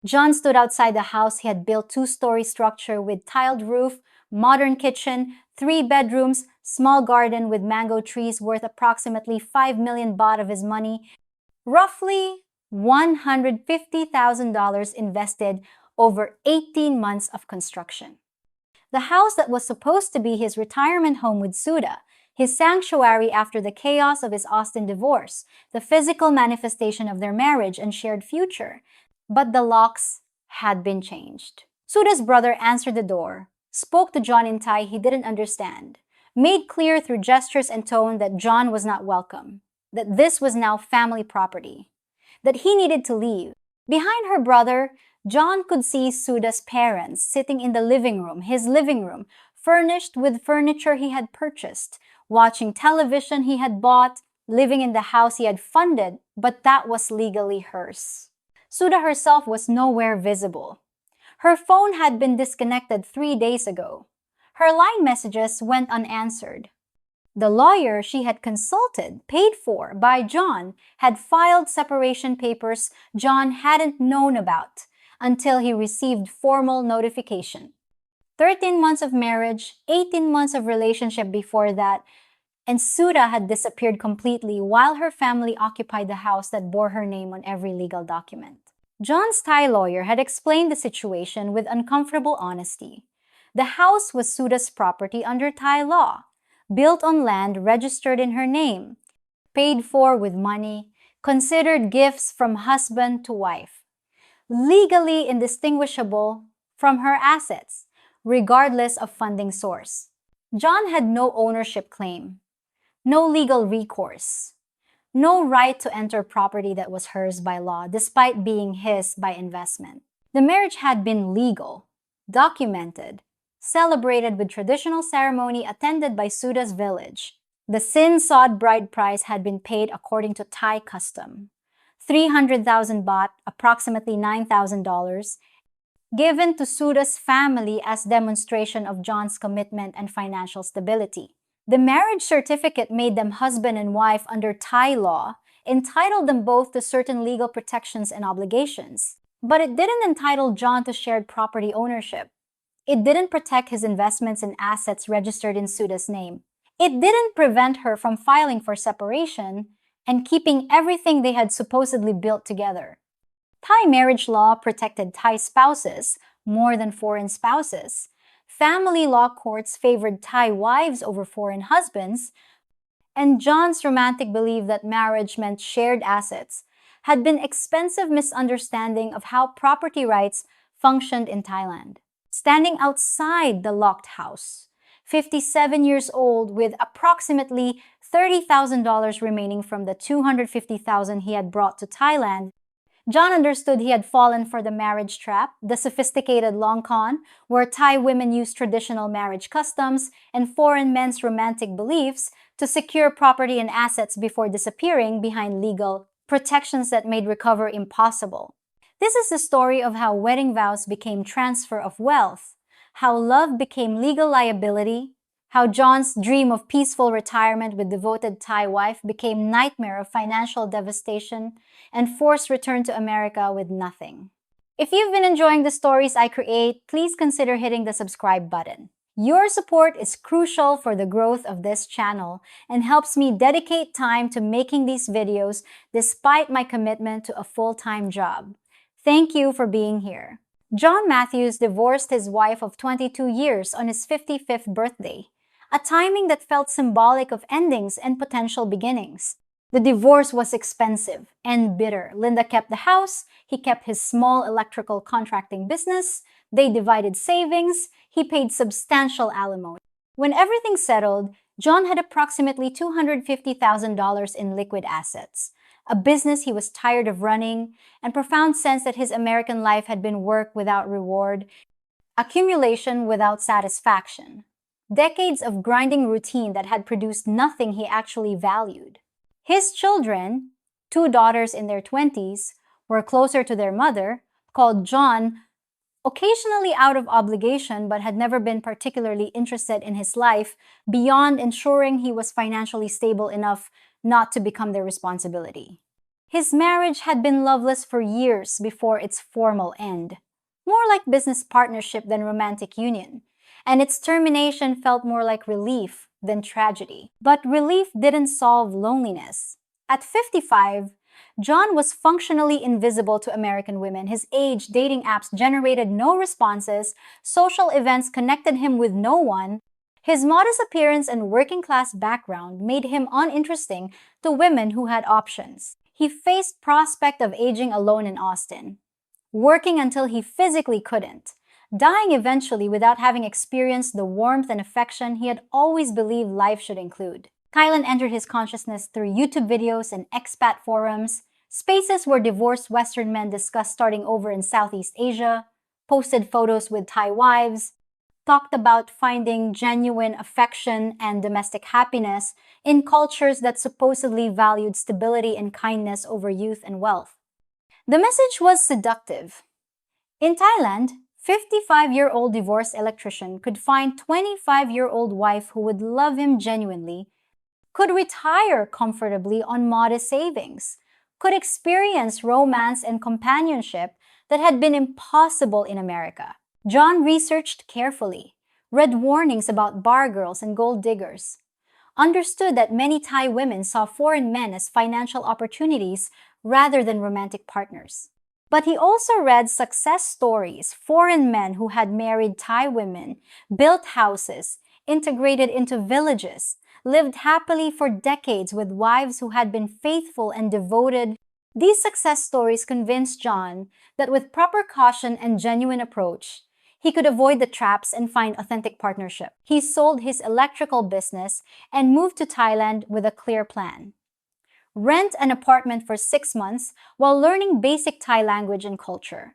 John stood outside the house he had built, two-story structure with tiled roof, modern kitchen, 3 bedrooms, small garden with mango trees worth approximately 5 million baht of his money, roughly $150,000 invested over 18 months of construction. The house that was supposed to be his retirement home with Suda, his sanctuary after the chaos of his Austin divorce, the physical manifestation of their marriage and shared future. But the locks had been changed. Suda's brother answered the door, spoke to John in Thai he didn't understand, made clear through gestures and tone that John was not welcome, that this was now family property, that he needed to leave. Behind her brother, John could see Suda's parents sitting in the living room, his living room, furnished with furniture he had purchased, watching television he had bought, living in the house he had funded, but that was legally hers. Suda herself was nowhere visible. Her phone had been disconnected 3 days ago. Her line messages went unanswered. The lawyer she had consulted, paid for by John, had filed separation papers John hadn't known about until he received formal notification. 13 months of marriage, 18 months of relationship before that, and Suda had disappeared completely while her family occupied the house that bore her name on every legal document. John's Thai lawyer had explained the situation with uncomfortable honesty. The house was Suda's property under Thai law, built on land registered in her name, paid for with money, considered gifts from husband to wife, legally indistinguishable from her assets, regardless of funding source. John had no ownership claim, no legal recourse, no right to enter property that was hers by law, despite being his by investment. The marriage had been legal, documented, celebrated with traditional ceremony attended by Suda's village. The sin-sod bride price had been paid according to Thai custom. 300,000 baht, approximately $9,000, given to Suda's family as demonstration of John's commitment and financial stability. The marriage certificate made them husband and wife under Thai law, entitled them both to certain legal protections and obligations. But it didn't entitle John to shared property ownership. It didn't protect his investments and assets registered in Suda's name. It didn't prevent her from filing for separation and keeping everything they had supposedly built together. Thai marriage law protected Thai spouses more than foreign spouses. Family law courts favored Thai wives over foreign husbands, and John's romantic belief that marriage meant shared assets had been expensive misunderstanding of how property rights functioned in Thailand. Standing outside the locked house, 57 years old with approximately $30,000 remaining from the $250,000 he had brought to Thailand, John understood he had fallen for the marriage trap, the sophisticated long con, where Thai women use traditional marriage customs and foreign men's romantic beliefs to secure property and assets before disappearing behind legal protections that made recovery impossible. This is the story of how wedding vows became transfer of wealth, how love became legal liability, how John's dream of peaceful retirement with devoted Thai wife became nightmare of financial devastation and forced return to America with nothing. If you've been enjoying the stories I create, please consider hitting the subscribe button. Your support is crucial for the growth of this channel and helps me dedicate time to making these videos despite my commitment to a full-time job. Thank you for being here. John Matthews divorced his wife of 22 years on his 55th birthday, a timing that felt symbolic of endings and potential beginnings. The divorce was expensive and bitter. Linda kept the house, he kept his small electrical contracting business, they divided savings, he paid substantial alimony. When everything settled, John had approximately $250,000 in liquid assets, a business he was tired of running, and profound sense that his American life had been work without reward, accumulation without satisfaction. Decades of grinding routine that had produced nothing he actually valued. His children, 2 daughters in their 20s, were closer to their mother, called John, occasionally out of obligation but had never been particularly interested in his life beyond ensuring he was financially stable enough not to become their responsibility. His marriage had been loveless for years before its formal end, more like business partnership than romantic union, and its termination felt more like relief than tragedy. But relief didn't solve loneliness. At 55, John was functionally invisible to American women. His age, dating apps generated no responses, social events connected him with no one. His modest appearance and working class background made him uninteresting to women who had options. He faced prospect of aging alone in Austin, working until he physically couldn't, dying eventually without having experienced the warmth and affection he had always believed life should include. Thailand entered his consciousness through YouTube videos and expat forums, spaces where divorced Western men discussed starting over in Southeast Asia, posted photos with Thai wives, talked about finding genuine affection and domestic happiness in cultures that supposedly valued stability and kindness over youth and wealth. The message was seductive. In Thailand, 55-year-old divorced electrician could find 25-year-old wife who would love him genuinely, could retire comfortably on modest savings, could experience romance and companionship that had been impossible in America. John researched carefully, read warnings about bar girls and gold diggers, understood that many Thai women saw foreign men as financial opportunities rather than romantic partners. But he also read success stories, foreign men who had married Thai women, built houses, integrated into villages, lived happily for decades with wives who had been faithful and devoted. These success stories convinced John that with proper caution and genuine approach, he could avoid the traps and find authentic partnership. He sold his electrical business and moved to Thailand with a clear plan. Rent an apartment for 6 months while learning basic Thai language and culture.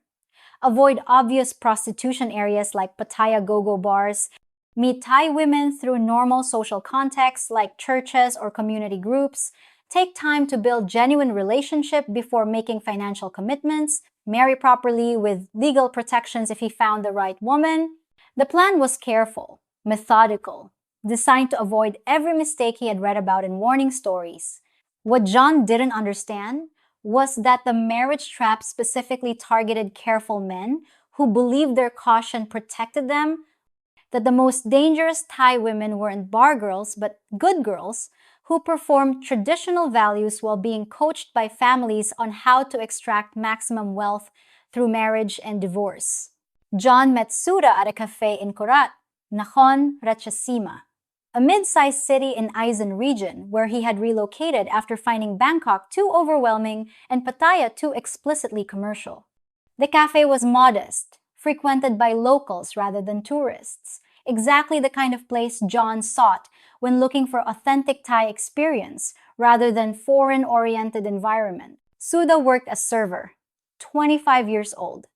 Avoid obvious prostitution areas like Pattaya go-go bars. Meet Thai women through normal social contexts like churches or community groups. Take time to build genuine relationship before making financial commitments. Marry properly with legal protections if he found the right woman. The plan was careful, methodical, designed to avoid every mistake he had read about in warning stories. What John didn't understand was that the marriage trap specifically targeted careful men who believed their caution protected them, that the most dangerous Thai women weren't bar girls but good girls who performed traditional values while being coached by families on how to extract maximum wealth through marriage and divorce. John met Suda at a café in Korat, Nakhon Ratchasima, a mid-sized city in Aizen region where he had relocated after finding Bangkok too overwhelming and Pattaya too explicitly commercial. The cafe was modest, frequented by locals rather than tourists, exactly the kind of place John sought when looking for authentic Thai experience rather than foreign-oriented environment. Suda worked as server, 25 years old,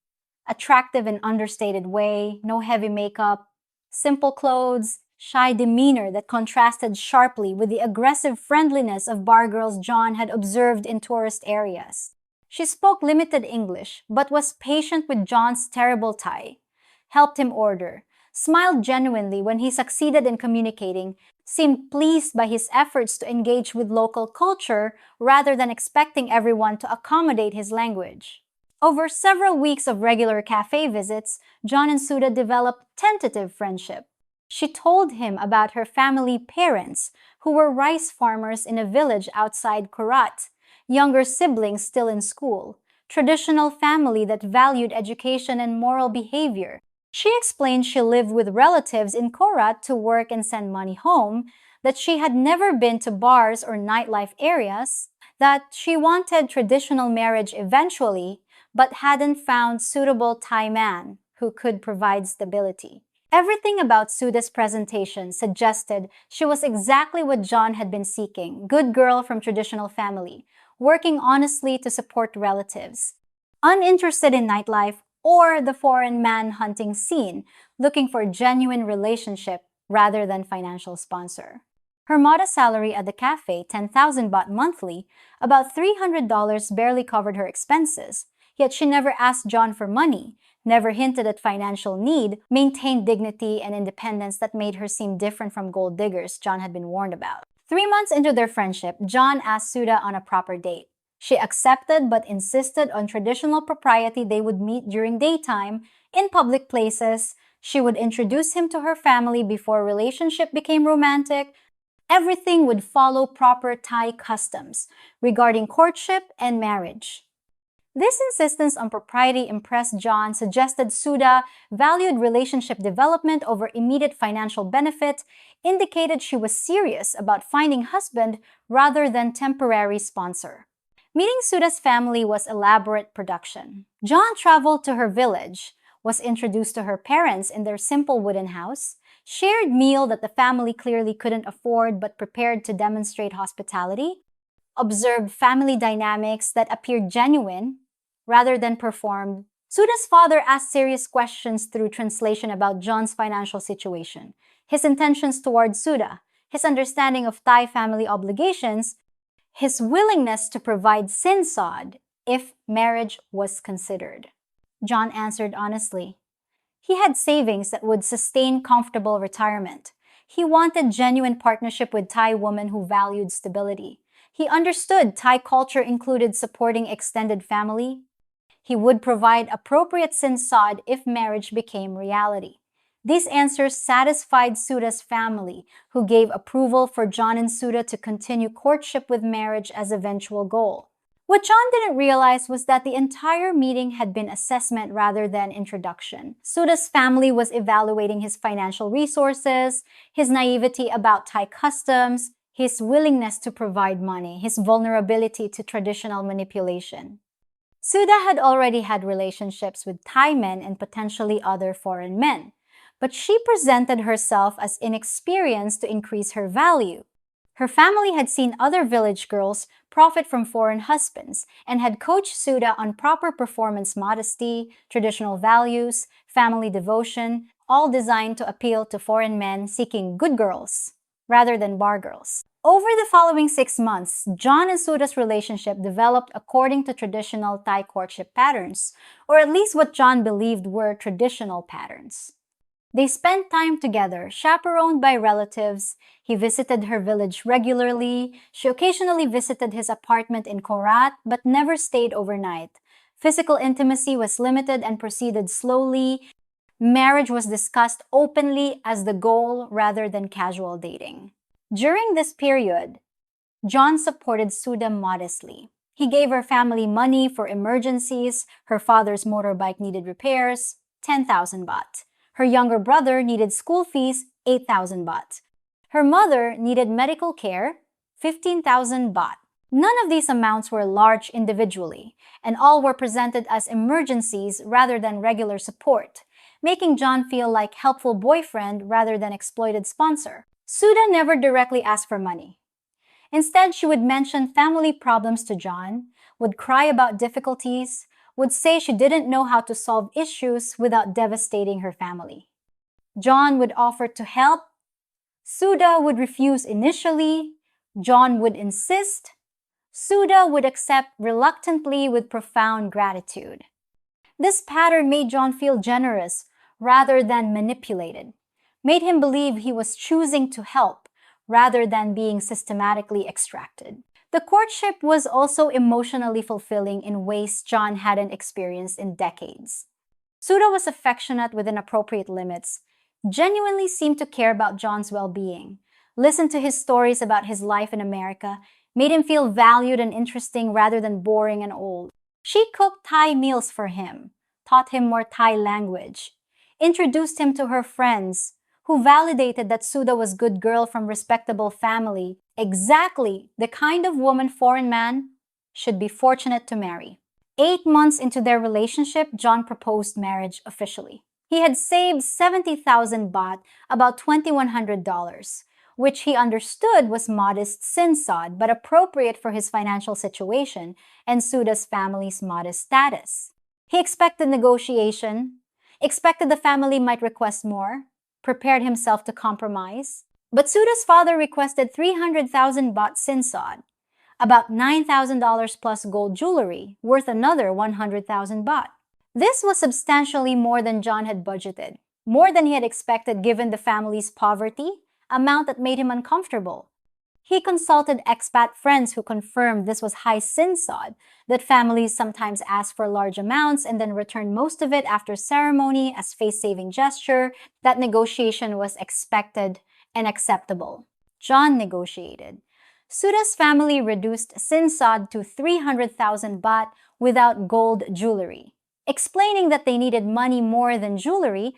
attractive in understated way, no heavy makeup, simple clothes, shy demeanor that contrasted sharply with the aggressive friendliness of bar girls John had observed in tourist areas. She spoke limited English, but was patient with John's terrible Thai, helped him order, smiled genuinely when he succeeded in communicating, seemed pleased by his efforts to engage with local culture rather than expecting everyone to accommodate his language. Over several weeks of regular cafe visits, John and Suda developed tentative friendship. She told him about her family parents, who were rice farmers in a village outside Korat, younger siblings still in school, traditional family that valued education and moral behavior. She explained she lived with relatives in Korat to work and send money home, that she had never been to bars or nightlife areas, that she wanted traditional marriage eventually, but hadn't found suitable Thai man who could provide stability. Everything about Suda's presentation suggested she was exactly what John had been seeking, good girl from traditional family, working honestly to support relatives, uninterested in nightlife or the foreign man hunting scene, looking for a genuine relationship rather than financial sponsor. Her modest salary at the cafe, 10,000 baht monthly, about $300 barely covered her expenses, yet she never asked John for money, never hinted at financial need, maintained dignity and independence that made her seem different from gold diggers John had been warned about. 3 months into their friendship, John asked Suda on a proper date. She accepted but insisted on traditional propriety. They would meet during daytime, in public places. She would introduce him to her family before relationship became romantic. Everything would follow proper Thai customs regarding courtship and marriage. This insistence on propriety impressed John, suggested Suda valued relationship development over immediate financial benefit, indicated she was serious about finding husband rather than temporary sponsor. Meeting Suda's family was elaborate production. John traveled to her village, was introduced to her parents in their simple wooden house, shared meal that the family clearly couldn't afford but prepared to demonstrate hospitality, observed family dynamics that appeared genuine rather than performed. Suda's father asked serious questions through translation about John's financial situation, his intentions toward Suda, his understanding of Thai family obligations, his willingness to provide sinsod if marriage was considered. John answered honestly. He had savings that would sustain comfortable retirement. He wanted genuine partnership with Thai women who valued stability. He understood Thai culture included supporting extended family. He would provide appropriate sinsod if marriage became reality. These answers satisfied Suda's family, who gave approval for John and Suda to continue courtship with marriage as eventual goal. What John didn't realize was that the entire meeting had been assessment rather than introduction. Suda's family was evaluating his financial resources, his naivety about Thai customs, his willingness to provide money, his vulnerability to traditional manipulation. Suda had already had relationships with Thai men and potentially other foreign men, but she presented herself as inexperienced to increase her value. Her family had seen other village girls profit from foreign husbands and had coached Suda on proper performance modesty, traditional values, family devotion, all designed to appeal to foreign men seeking good girls rather than bar girls. Over the following 6 months, John and Suda's relationship developed according to traditional Thai courtship patterns, or at least what John believed were traditional patterns. They spent time together, chaperoned by relatives. He visited her village regularly. She occasionally visited his apartment in Korat, but never stayed overnight. Physical intimacy was limited and proceeded slowly. Marriage was discussed openly as the goal rather than casual dating. During this period, John supported Suda modestly. He gave her family money for emergencies. Her father's motorbike needed repairs, 10,000 baht. Her younger brother needed school fees, 8,000 baht. Her mother needed medical care, 15,000 baht. None of these amounts were large individually, and all were presented as emergencies rather than regular support, making John feel like helpful boyfriend rather than exploited sponsor. Suda never directly asked for money. Instead, she would mention family problems to John, would cry about difficulties, would say she didn't know how to solve issues without devastating her family. John would offer to help. Suda would refuse initially. John would insist. Suda would accept reluctantly with profound gratitude. This pattern made John feel generous rather than manipulated, made him believe he was choosing to help rather than being systematically extracted. The courtship was also emotionally fulfilling in ways John hadn't experienced in decades. Suda was affectionate within appropriate limits, genuinely seemed to care about John's well-being, listened to his stories about his life in America, made him feel valued and interesting rather than boring and old. She cooked Thai meals for him, taught him more Thai language, introduced him to her friends, who validated that Suda was good girl from respectable family, exactly the kind of woman foreign man should be fortunate to marry. 8 months into their relationship, John proposed marriage officially. He had saved 70,000 baht, about $2,100, which he understood was modest sinsod but appropriate for his financial situation and Suda's family's modest status. He expected negotiation, expected the family might request more, prepared himself to compromise. But Suda's father requested 300,000 baht sinsod, about $9,000 plus gold jewelry, worth another 100,000 baht. This was substantially more than John had budgeted, more than he had expected given the family's poverty, amount that made him uncomfortable. He consulted expat friends who confirmed this was high sinsod, that families sometimes ask for large amounts and then return most of it after ceremony as face-saving gesture, that negotiation was expected and acceptable. John negotiated. Suda's family reduced sinsod to 300,000 baht without gold jewelry, explaining that they needed money more than jewelry,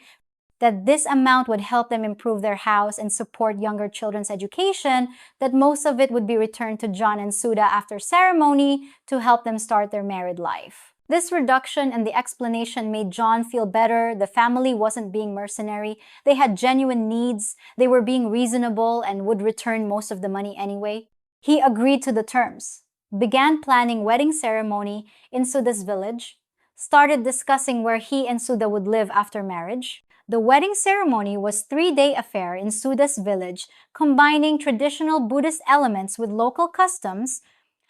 that this amount would help them improve their house and support younger children's education, that most of it would be returned to John and Suda after ceremony to help them start their married life. This reduction and the explanation made John feel better. The family wasn't being mercenary. They had genuine needs. They were being reasonable and would return most of the money anyway. He agreed to the terms, began planning wedding ceremony in Suda's village, started discussing where he and Suda would live after marriage. The wedding ceremony was a 3-day affair in Suda's village, combining traditional Buddhist elements with local customs,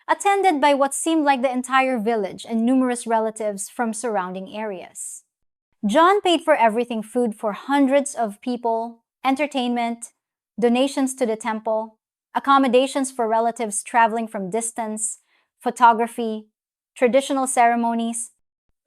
attended by what seemed like the entire village and numerous relatives from surrounding areas. John paid for everything: food for hundreds of people, entertainment, donations to the temple, accommodations for relatives traveling from distance, photography, traditional ceremonies.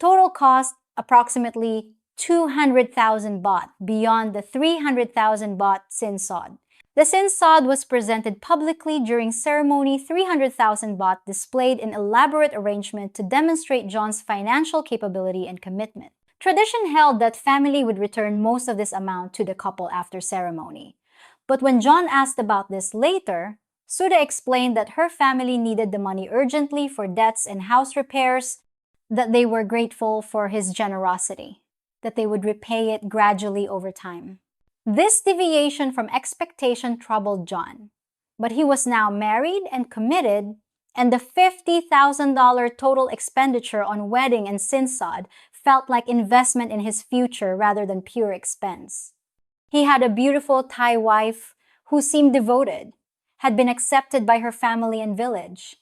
Total cost approximately 200,000 baht, beyond the 300,000 baht sinsod. The sinsod was presented publicly during ceremony. 300,000 baht displayed in elaborate arrangement to demonstrate John's financial capability and commitment. Tradition held that family would return most of this amount to the couple after ceremony. But when John asked about this later, Suda explained that her family needed the money urgently for debts and house repairs, that they were grateful for his generosity, that they would repay it gradually over time. This deviation from expectation troubled John, but he was now married and committed, and the $50,000 total expenditure on wedding and sinsod felt like investment in his future rather than pure expense. He had a beautiful Thai wife who seemed devoted, had been accepted by her family and village,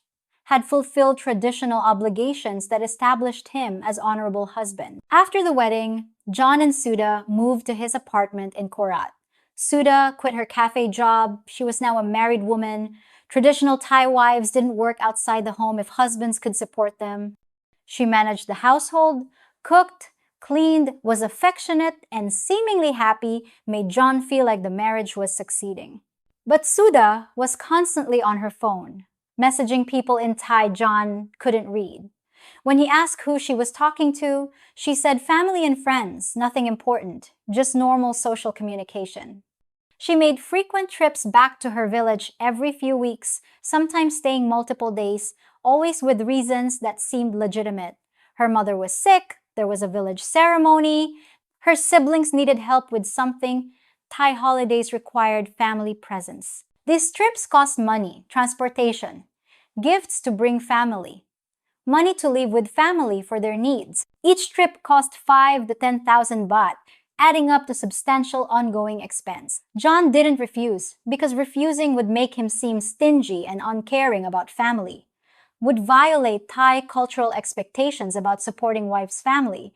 had fulfilled traditional obligations that established him as honorable husband. After the wedding, John and Suda moved to his apartment in Korat. Suda quit her café job. She was now a married woman. Traditional Thai wives didn't work outside the home if husbands could support them. She managed the household, cooked, cleaned, was affectionate, and seemingly happy, made John feel like the marriage was succeeding. But Suda was constantly on her phone, messaging people in Thai John couldn't read. When he asked who she was talking to, she said family and friends, nothing important, just normal social communication. She made frequent trips back to her village every few weeks, sometimes staying multiple days, always with reasons that seemed legitimate. Her mother was sick, there was a village ceremony, her siblings needed help with something, Thai holidays required family presence. These trips cost money, transportation, gifts to bring family, money to live with family for their needs. Each trip cost 5,000 to 10,000 baht, adding up to substantial ongoing expense. John didn't refuse, because refusing would make him seem stingy and uncaring about family, would violate Thai cultural expectations about supporting wife's family,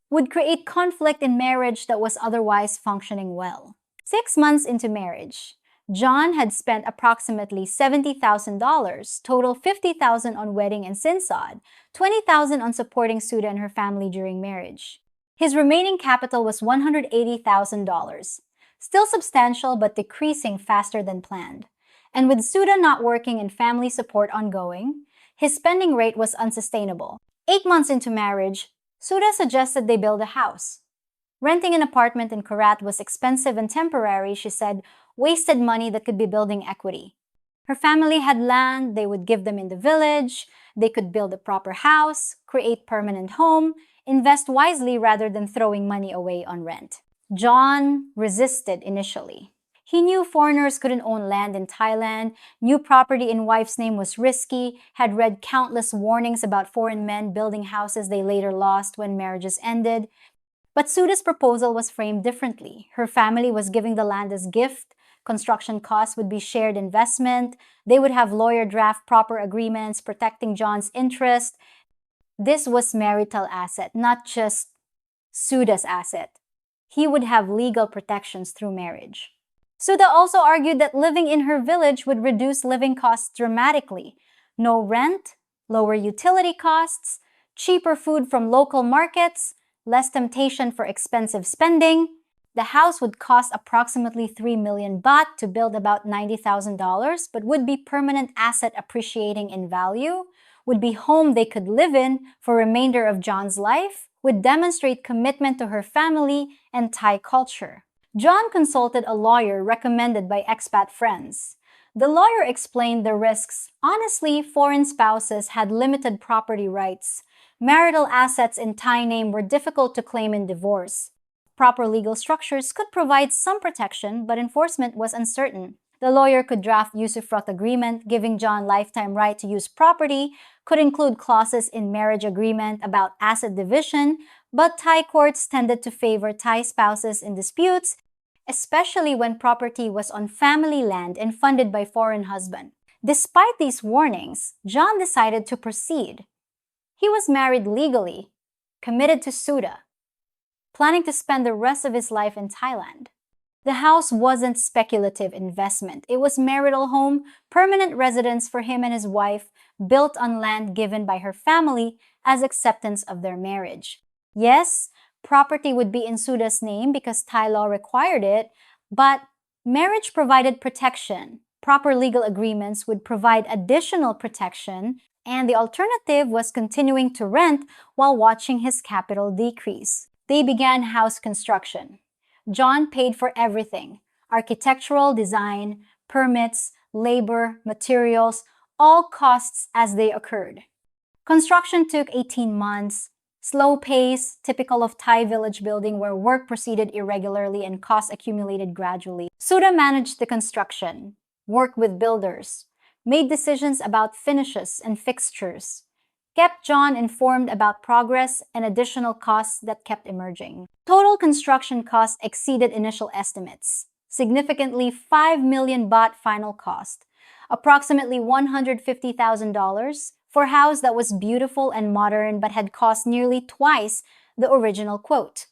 would create conflict in marriage that was otherwise functioning well. 6 months into marriage, John had spent approximately $70,000, total $50,000 on wedding and sinsod, $20,000 on supporting Suda and her family during marriage. His remaining capital was $180,000, still substantial but decreasing faster than planned. And with Suda not working and family support ongoing, his spending rate was unsustainable. 8 months into marriage, Suda suggested they build a house. Renting an apartment in Korat was expensive and temporary, she said, wasted money that could be building equity. Her family had land, they would give them in the village, they could build a proper house, create permanent home, invest wisely rather than throwing money away on rent. John resisted initially. He knew foreigners couldn't own land in Thailand, knew property in wife's name was risky, had read countless warnings about foreign men building houses they later lost when marriages ended. But Suda's proposal was framed differently. Her family was giving the land as gift, construction costs would be shared investment, they would have lawyer draft proper agreements protecting John's interest. This was marital asset, not just Suda's asset. He would have legal protections through marriage. Suda also argued that living in her village would reduce living costs dramatically. No rent, lower utility costs, cheaper food from local markets, less temptation for expensive spending. The house would cost approximately 3 million baht to build, about $90,000, but would be permanent asset appreciating in value, would be home they could live in for remainder of John's life, would demonstrate commitment to her family and Thai culture. John consulted a lawyer recommended by expat friends. The lawyer explained the risks. Honestly, foreign spouses had limited property rights. Marital assets in Thai name were difficult to claim in divorce. Proper legal structures could provide some protection, but enforcement was uncertain. The lawyer could draft usufruct agreement, giving John lifetime right to use property, could include clauses in marriage agreement about asset division, but Thai courts tended to favor Thai spouses in disputes, especially when property was on family land and funded by foreign husband. Despite these warnings, John decided to proceed. He was married legally, committed to Suda, planning to spend the rest of his life in Thailand. The house wasn't speculative investment. It was marital home, permanent residence for him and his wife, built on land given by her family as acceptance of their marriage. Yes, property would be in Suda's name because Thai law required it, but marriage provided protection. Proper legal agreements would provide additional protection, and the alternative was continuing to rent while watching his capital decrease. They began house construction. John paid for everything: architectural design, permits, labor, materials, all costs as they occurred. Construction took 18 months, slow pace, typical of Thai village building where work proceeded irregularly and costs accumulated gradually. Suda managed the construction, worked with builders, made decisions about finishes and fixtures, kept John informed about progress and additional costs that kept emerging. Total construction costs exceeded initial estimates, significantly 5 million baht final cost, approximately $150,000 for a house that was beautiful and modern but had cost nearly twice the original quote.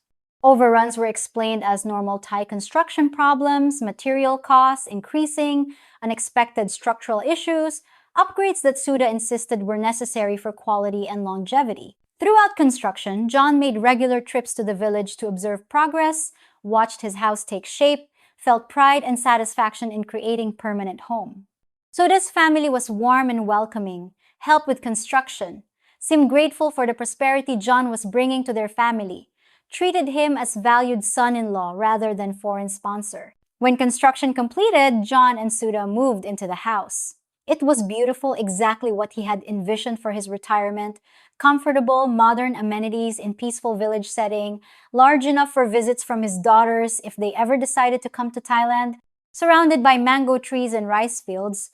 Overruns were explained as normal Thai construction problems, material costs increasing, unexpected structural issues, upgrades that Suda insisted were necessary for quality and longevity. Throughout construction, John made regular trips to the village to observe progress, watched his house take shape, felt pride and satisfaction in creating permanent home. Suda's family was warm and welcoming, helped with construction, seemed grateful for the prosperity John was bringing to their family, treated him as valued son-in-law rather than foreign sponsor. When construction completed, John and Suda moved into the house. It was beautiful, exactly what he had envisioned for his retirement: comfortable, modern amenities in peaceful village setting, large enough for visits from his daughters if they ever decided to come to Thailand, surrounded by mango trees and rice fields,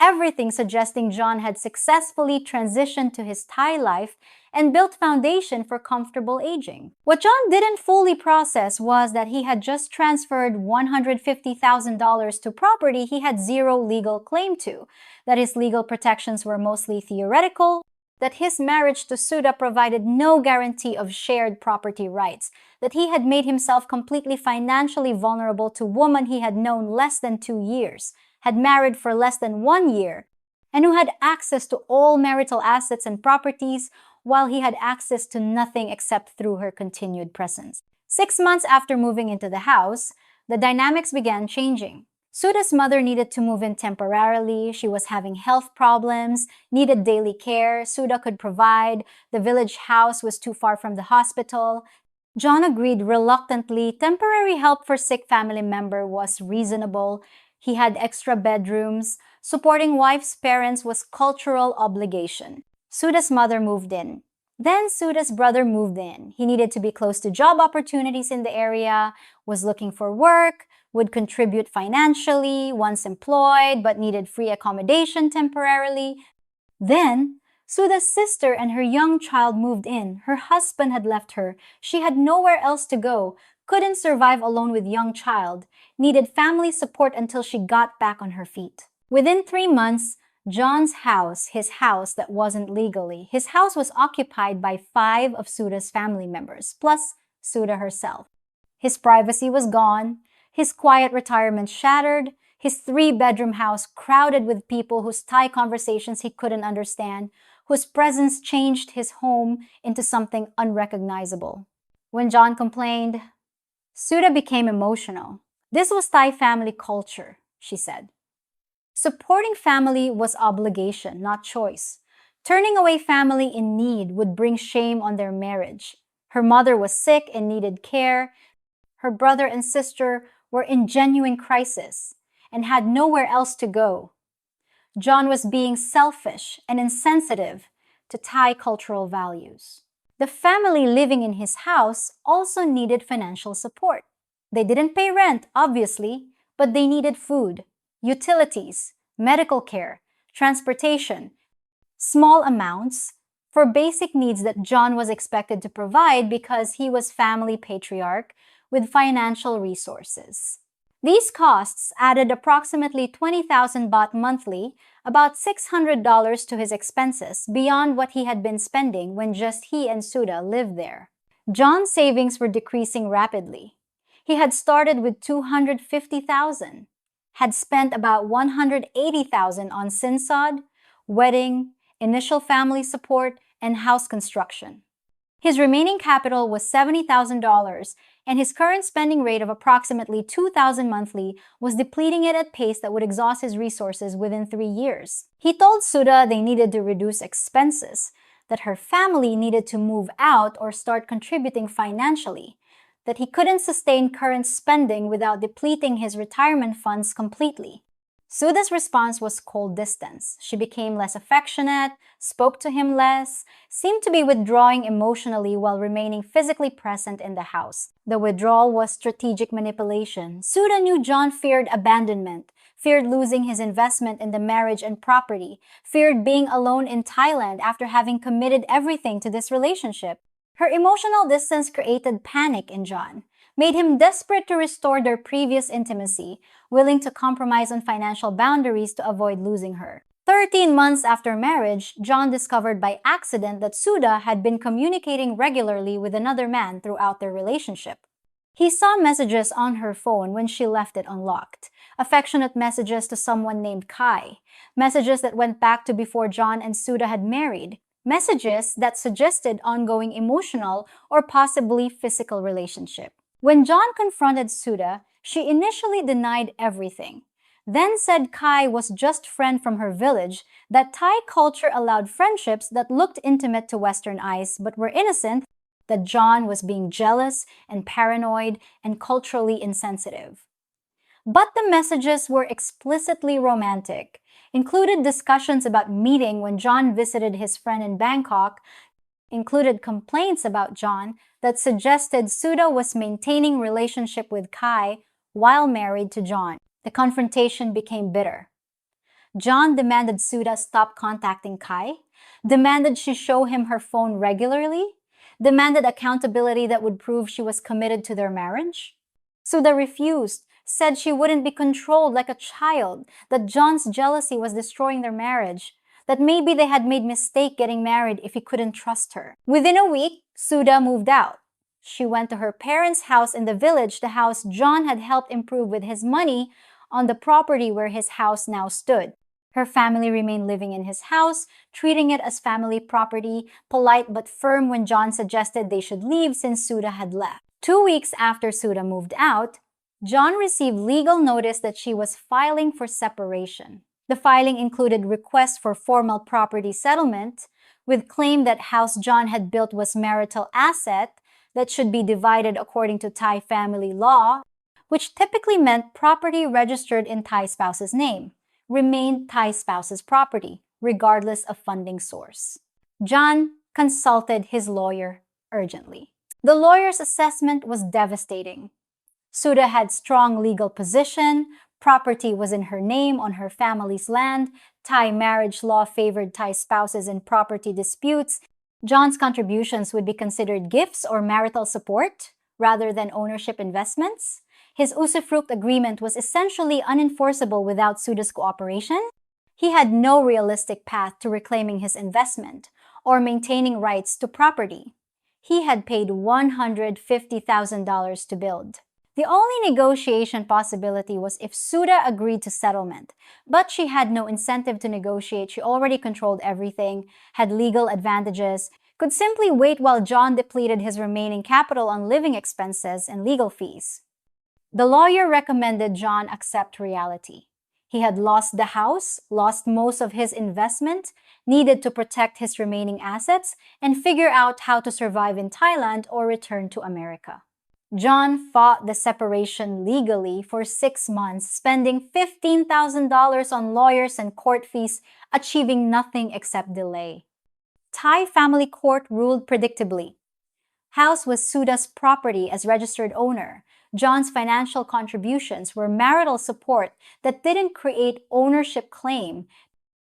everything suggesting John had successfully transitioned to his Thai life and built foundation for comfortable aging. What John didn't fully process was that he had just transferred $150,000 to property he had zero legal claim to, that his legal protections were mostly theoretical, that his marriage to Suda provided no guarantee of shared property rights, that he had made himself completely financially vulnerable to a woman he had known less than 2 years, had married for less than 1 year, and who had access to all marital assets and properties while he had access to nothing except through her continued presence. 6 months after moving into the house, the dynamics began changing. Suda's mother needed to move in temporarily. She was having health problems, needed daily care Suda could provide. The village house was too far from the hospital. John agreed reluctantly. Temporary help for sick family member was reasonable. He had extra bedrooms. Supporting wife's parents was cultural obligation. Suda's mother moved in. Then Suda's brother moved in. He needed to be close to job opportunities in the area, was looking for work, would contribute financially once employed, but needed free accommodation temporarily. Then, Suda's sister and her young child moved in. Her husband had left her. She had nowhere else to go, couldn't survive alone with young child, needed family support until she got back on her feet. Within 3 months, John's house, his house that wasn't legally, his house was occupied by 5 of Suda's family members, plus Suda herself. His privacy was gone. His quiet retirement shattered, his three-bedroom house crowded with people whose Thai conversations he couldn't understand, whose presence changed his home into something unrecognizable. When John complained, Suda became emotional. This was Thai family culture, she said. Supporting family was obligation, not choice. Turning away family in need would bring shame on their marriage. Her mother was sick and needed care. Her brother and sister were in genuine crisis and had nowhere else to go. John was being selfish and insensitive to Thai cultural values. The family living in his house also needed financial support. They didn't pay rent, obviously, but they needed food, utilities, medical care, transportation, small amounts for basic needs that John was expected to provide because he was family patriarch with financial resources. These costs added approximately 20,000 baht monthly, about $600 to his expenses beyond what he had been spending when just he and Suda lived there. John's savings were decreasing rapidly. He had started with 250,000, had spent about 180,000 on sinsad, wedding, initial family support, and house construction. His remaining capital was $70,000, and his current spending rate of approximately 2,000 monthly was depleting it at a pace that would exhaust his resources within 3 years. He told Suda they needed to reduce expenses, that her family needed to move out or start contributing financially, that he couldn't sustain current spending without depleting his retirement funds completely. Suda's response was cold distance. She became less affectionate, spoke to him less, seemed to be withdrawing emotionally while remaining physically present in the house. The withdrawal was strategic manipulation. Suda knew John feared abandonment, feared losing his investment in the marriage and property, feared being alone in Thailand after having committed everything to this relationship. Her emotional distance created panic in John, made him desperate to restore their previous intimacy, willing to compromise on financial boundaries to avoid losing her. 13 months after marriage, John discovered by accident that Suda had been communicating regularly with another man throughout their relationship. He saw messages on her phone when she left it unlocked, affectionate messages to someone named Kai, messages that went back to before John and Suda had married, messages that suggested ongoing emotional or possibly physical relationship. When John confronted Suda, she initially denied everything, then said Kai was just friend from her village, that Thai culture allowed friendships that looked intimate to Western eyes but were innocent, that John was being jealous and paranoid and culturally insensitive. But the messages were explicitly romantic, included discussions about meeting when John visited his friend in Bangkok, included complaints about John that suggested Suda was maintaining relationship with Kai while married to John. The confrontation became bitter. John demanded Suda stop contacting Kai, demanded she show him her phone regularly, demanded accountability that would prove she was committed to their marriage. Suda refused, said she wouldn't be controlled like a child, that John's jealousy was destroying their marriage, that maybe they had made mistake getting married if he couldn't trust her. Within a week, Suda moved out. She went to her parents' house in the village, the house John had helped improve with his money, on the property where his house now stood. Her family remained living in his house, treating it as family property, polite but firm when John suggested they should leave since Suda had left. 2 weeks after Suda moved out, John received legal notice that she was filing for separation. The filing included requests for formal property settlement, with claim that house John had built was marital asset that should be divided according to Thai family law, which typically meant property registered in Thai spouse's name, remained Thai spouse's property, regardless of funding source. John consulted his lawyer urgently. The lawyer's assessment was devastating. Suda had strong legal position, property was in her name on her family's land, Thai marriage law favored Thai spouses in property disputes, John's contributions would be considered gifts or marital support rather than ownership investments. His usufruct agreement was essentially unenforceable without Suda's cooperation. He had no realistic path to reclaiming his investment or maintaining rights to property. He had paid $150,000 to build. The only negotiation possibility was if Suda agreed to settlement, but she had no incentive to negotiate. She already controlled everything, had legal advantages, could simply wait while John depleted his remaining capital on living expenses and legal fees. The lawyer recommended John accept reality. He had lost the house, lost most of his investment, needed to protect his remaining assets, and figure out how to survive in Thailand or return to America. John fought the separation legally for 6 months, spending $15,000 on lawyers and court fees, achieving nothing except delay. Thai family court ruled predictably. House was Suda's property as registered owner. John's financial contributions were marital support that didn't create ownership claim.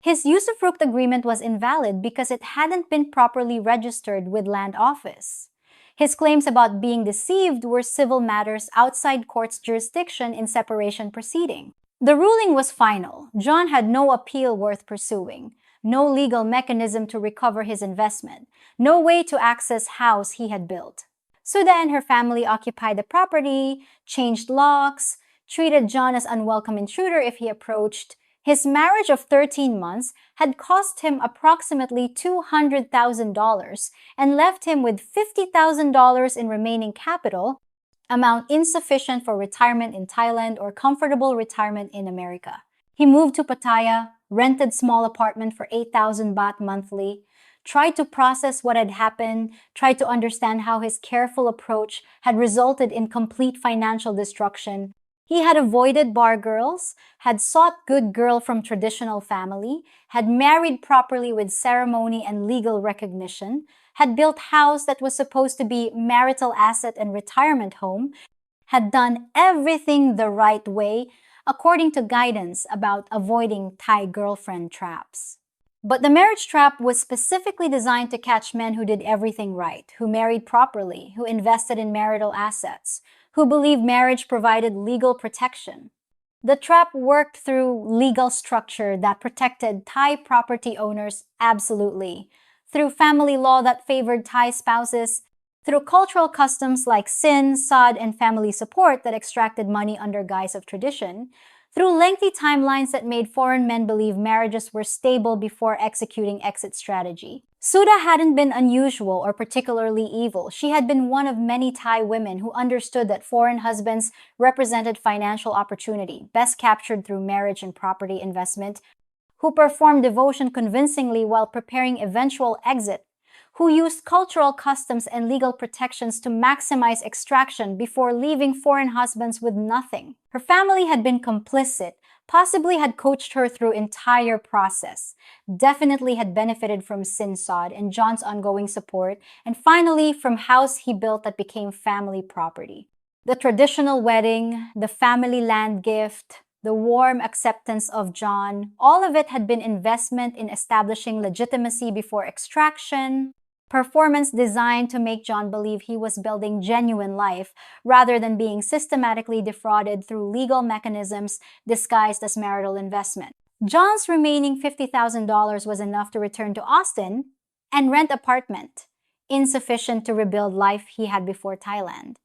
His usufruct agreement was invalid because it hadn't been properly registered with land office. His claims about being deceived were civil matters outside court's jurisdiction in separation proceeding. The ruling was final. John had no appeal worth pursuing, no legal mechanism to recover his investment, no way to access house he had built. Suda and her family occupied the property, changed locks, treated John as unwelcome intruder if he approached. His marriage of 13 months had cost him approximately $200,000 and left him with $50,000 in remaining capital, amount insufficient for retirement in Thailand or comfortable retirement in America. He moved to Pattaya, rented small apartment for 8,000 baht monthly, tried to process what had happened, tried to understand how his careful approach had resulted in complete financial destruction. He had avoided bar girls, had sought good girl from traditional family, had married properly with ceremony and legal recognition, had built house that was supposed to be marital asset and retirement home, had done everything the right way according to guidance about avoiding Thai girlfriend traps. But the marriage trap was specifically designed to catch men who did everything right, who married properly, who invested in marital assets, who believed marriage provided legal protection. The trap worked through legal structure that protected Thai property owners absolutely, through family law that favored Thai spouses, through cultural customs like sin, sod, and family support that extracted money under guise of tradition, through lengthy timelines that made foreign men believe marriages were stable before executing exit strategy. Suda hadn't been unusual or particularly evil. She had been one of many Thai women who understood that foreign husbands represented financial opportunity, best captured through marriage and property investment, who performed devotion convincingly while preparing eventual exit, who used cultural customs and legal protections to maximize extraction before leaving foreign husbands with nothing. Her family had been complicit, possibly had coached her through entire process, definitely had benefited from Sinsod and John's ongoing support, and finally from house he built that became family property. The traditional wedding, the family land gift, the warm acceptance of John, all of it had been investment in establishing legitimacy before extraction, performance designed to make John believe he was building genuine life rather than being systematically defrauded through legal mechanisms disguised as marital investment. John's remaining $50,000 was enough to return to Austin and rent apartment, insufficient to rebuild life he had before Thailand.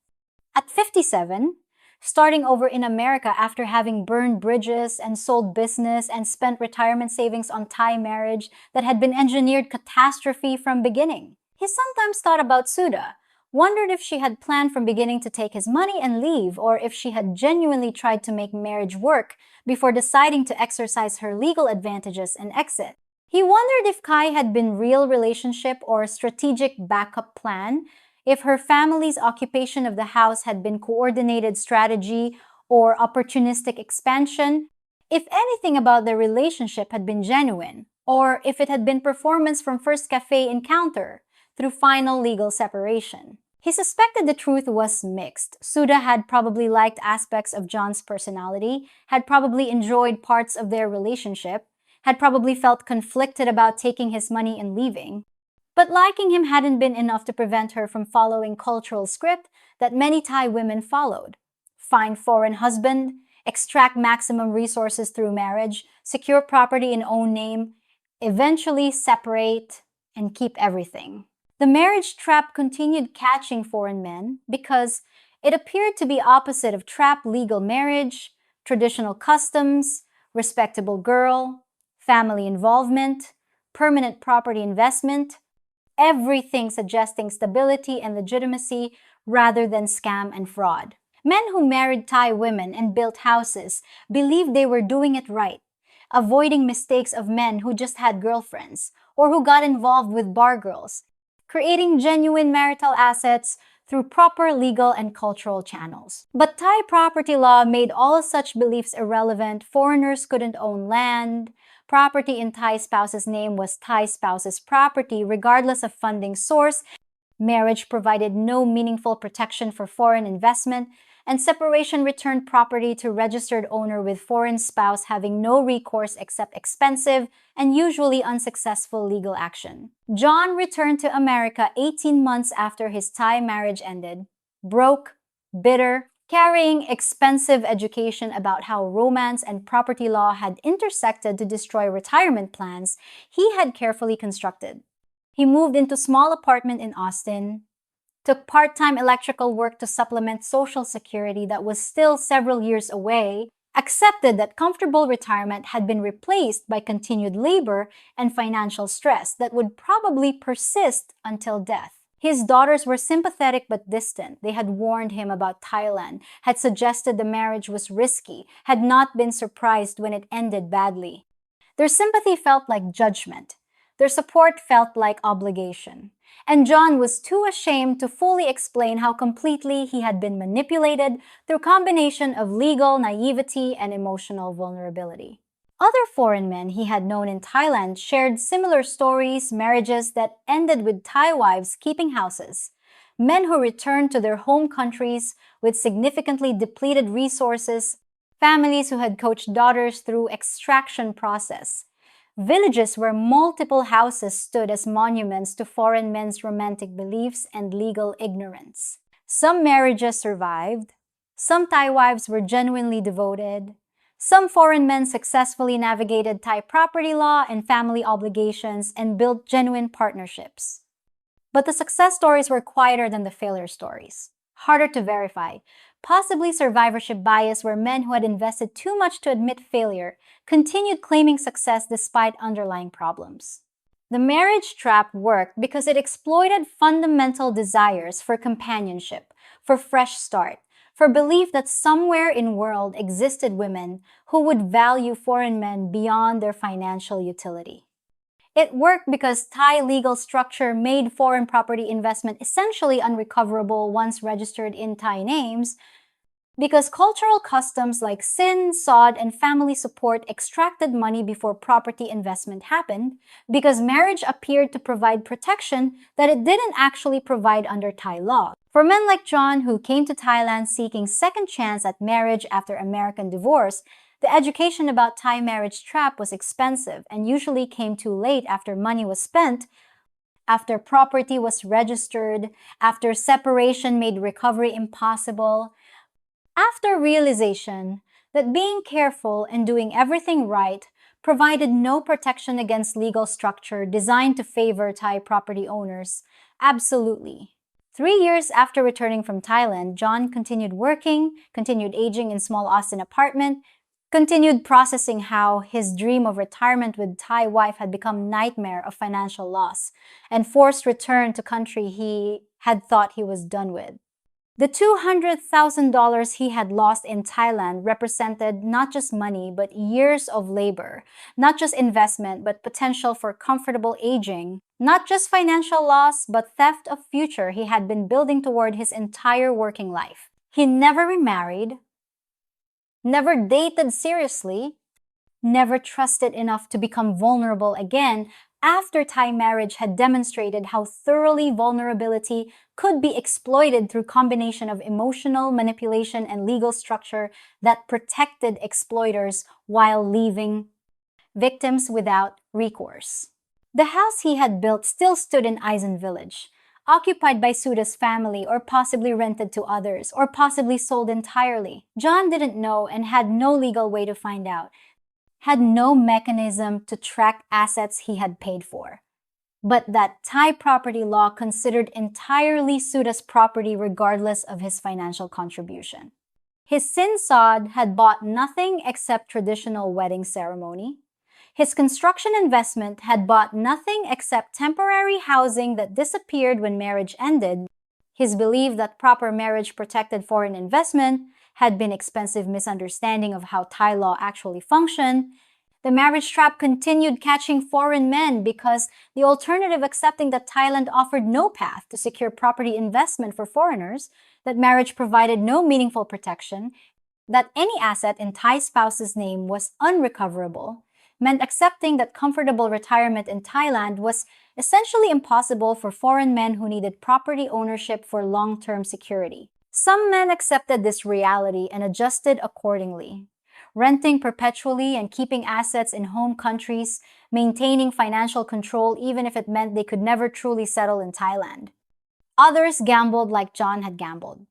At 57, starting over in America after having burned bridges and sold business and spent retirement savings on Thai marriage that had been engineered catastrophe from beginning. He sometimes thought about Suda, wondered if she had planned from beginning to take his money and leave, or if she had genuinely tried to make marriage work before deciding to exercise her legal advantages and exit. He wondered if Kai had been real relationship or strategic backup plan, if her family's occupation of the house had been coordinated strategy or opportunistic expansion, if anything about their relationship had been genuine, or if it had been performance from first café encounter through final legal separation. He suspected the truth was mixed. Suda had probably liked aspects of John's personality, had probably enjoyed parts of their relationship, had probably felt conflicted about taking his money and leaving. But liking him hadn't been enough to prevent her from following cultural script that many Thai women followed. Find foreign husband, extract maximum resources through marriage, secure property in own name, eventually separate, and keep everything. The marriage trap continued catching foreign men because It appeared to be opposite of trap legal marriage, traditional customs, respectable girl, family involvement, permanent property investment, everything suggesting stability and legitimacy rather than scam and fraud. Men who married Thai women and built houses believed they were doing it right, avoiding mistakes of men who just had girlfriends or who got involved with bar girls, creating genuine marital assets through proper legal and cultural channels. But Thai property law made all such beliefs irrelevant. Foreigners couldn't own land. Property in Thai spouse's name was Thai spouse's property, regardless of funding source. Marriage provided no meaningful protection for foreign investment, and separation returned property to registered owner with foreign spouse having no recourse except expensive and usually unsuccessful legal action. John returned to America 18 months after his Thai marriage ended, broke, bitter, carrying expensive education about how romance and property law had intersected to destroy retirement plans he had carefully constructed. He moved into a small apartment in Austin, took part-time electrical work to supplement Social Security that was still several years away, accepted that comfortable retirement had been replaced by continued labor and financial stress that would probably persist until death. His daughters were sympathetic but distant. They had warned him about Thailand, had suggested the marriage was risky, had not been surprised when it ended badly. Their sympathy felt like judgment. Their support felt like obligation. And John was too ashamed to fully explain how completely he had been manipulated through a combination of legal naivety and emotional vulnerability. Other foreign men he had known in Thailand shared similar stories, marriages that ended with Thai wives keeping houses, men who returned to their home countries with significantly depleted resources, families who had coached daughters through extraction process, villages where multiple houses stood as monuments to foreign men's romantic beliefs and legal ignorance. Some marriages survived, some Thai wives were genuinely devoted, some foreign men successfully navigated Thai property law and family obligations and built genuine partnerships. But the success stories were quieter than the failure stories, harder to verify. Possibly survivorship bias, where men who had invested too much to admit failure continued claiming success despite underlying problems. The marriage trap worked because it exploited fundamental desires for companionship, for fresh start, for belief that somewhere in world existed women who would value foreign men beyond their financial utility. It worked because Thai legal structure made foreign property investment essentially unrecoverable once registered in Thai names, because cultural customs like sin, sod, and family support extracted money before property investment happened, because marriage appeared to provide protection that it didn't actually provide under Thai law. For men like John, who came to Thailand seeking second chance at marriage after American divorce, the education about Thai marriage trap was expensive and usually came too late after money was spent, after property was registered, after separation made recovery impossible, after realization that being careful and doing everything right provided no protection against legal structure designed to favor Thai property owners. Absolutely. 3 years after returning from Thailand, John continued working, continued aging in small Austin apartment, continued processing how his dream of retirement with Thai wife had become nightmare of financial loss and forced return to country he had thought he was done with. The $200,000 he had lost in Thailand represented not just money, but years of labor, not just investment, but potential for comfortable aging, not just financial loss, but theft of future he had been building toward his entire working life. He never remarried, never dated seriously, never trusted enough to become vulnerable again after Thai marriage had demonstrated how thoroughly vulnerability could be exploited through combination of emotional manipulation and legal structure that protected exploiters while leaving victims without recourse. The house he had built still stood in Aizen village, occupied by Suda's family or possibly rented to others or possibly sold entirely. John didn't know and had no legal way to find out, had no mechanism to track assets he had paid for. but that Thai property law considered entirely Suda's property regardless of his financial contribution. His sinsod had bought nothing except traditional wedding ceremony. His construction investment had bought nothing except temporary housing that disappeared when marriage ended. His belief that proper marriage protected foreign investment had been expensive misunderstanding of how Thai law actually functioned. The marriage trap continued catching foreign men because the alternative accepting that Thailand offered no path to secure property investment for foreigners, that marriage provided no meaningful protection, that any asset in Thai spouse's name was unrecoverable, meant accepting that comfortable retirement in Thailand was essentially impossible for foreign men who needed property ownership for long-term security. Some men accepted this reality and adjusted accordingly, renting perpetually and keeping assets in home countries, maintaining financial control even if it meant they could never truly settle in Thailand. Others gambled like John had gambled,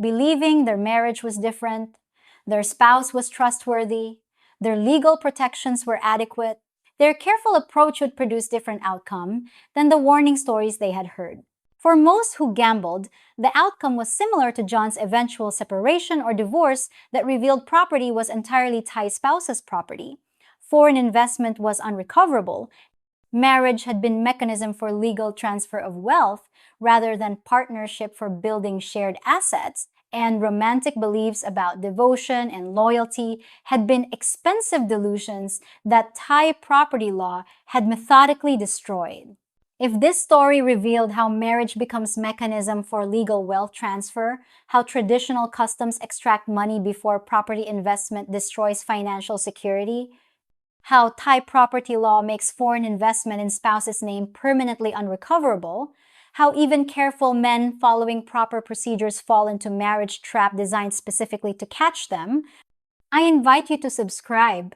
believing their marriage was different, their spouse was trustworthy, their legal protections were adequate. Their careful approach would produce different outcome than the warning stories they had heard. For most who gambled, the outcome was similar to John's eventual separation or divorce that revealed property was entirely Thai spouse's property. Foreign investment was unrecoverable. Marriage had been mechanism for legal transfer of wealth rather than partnership for building shared assets, and romantic beliefs about devotion and loyalty had been expensive delusions that Thai property law had methodically destroyed. If this story revealed how marriage becomes mechanism for legal wealth transfer, how traditional customs extract money before property investment destroys financial security, how Thai property law makes foreign investment in spouse's name permanently unrecoverable, how even careful men following proper procedures fall into marriage trap designed specifically to catch them, I invite you to subscribe.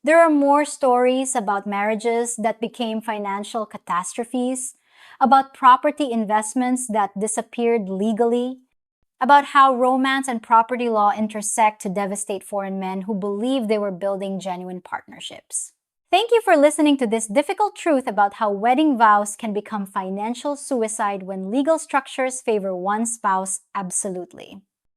There are more stories about marriages that became financial catastrophes, about property investments that disappeared legally, about how romance and property law intersect to devastate foreign men who believe they were building genuine partnerships. Thank you for listening to this difficult truth about how wedding vows can become financial suicide when legal structures favor one spouse absolutely.